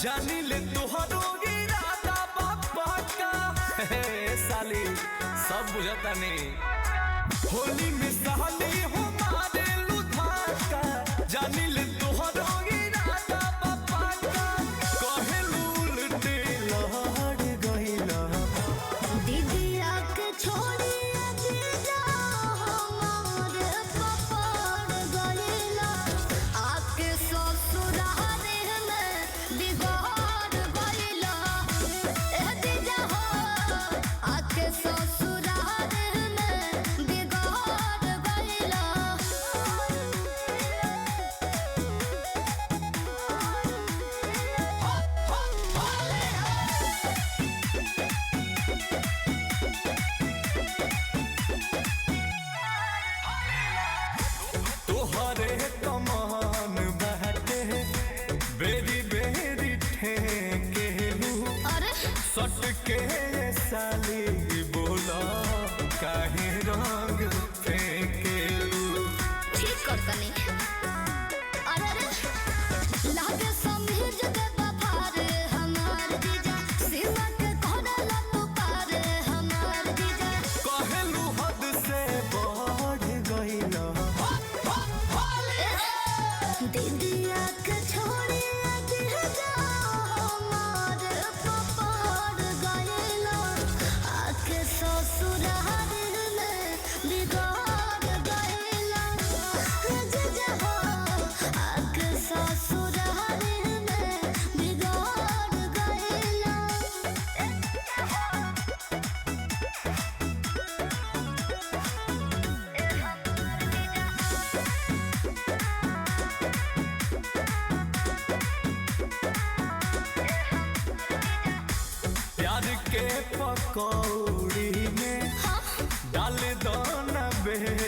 जानी ले तुहरो इरादा बाबा का साली सब बुझता नहीं। होली में साली हो मारे लुधाका जानी ले तुहरो इरादा बाबा का कहे उल्टे लहड़ गइला दीदिया के छोड़ी जीजा हमारे पपड़ गइला आके ससुराल में बिगाड़ गइला ए जीजा हो आके ससुराल में बिगाड़ गइला। तोहरे कमान बहते बेरी बेरी ठेकेलू अरे सट के साली बोला काहे रंग फेंकेलू। ठीक कर तनी अरे रे लागे समझ दे बाफार हमार जीजा सिवा के कोडला पुकार हमार जीजा कहलू हद से बढ़ गइला दीदिया के छोड़ी जीजा हमार पपड़ गइला आके ससुराल में बिगाड़ गइला जीजा हो आके ससुराल में बिगाड़ गइला। प्यार के पकौड़ी में डाल दो न बेरी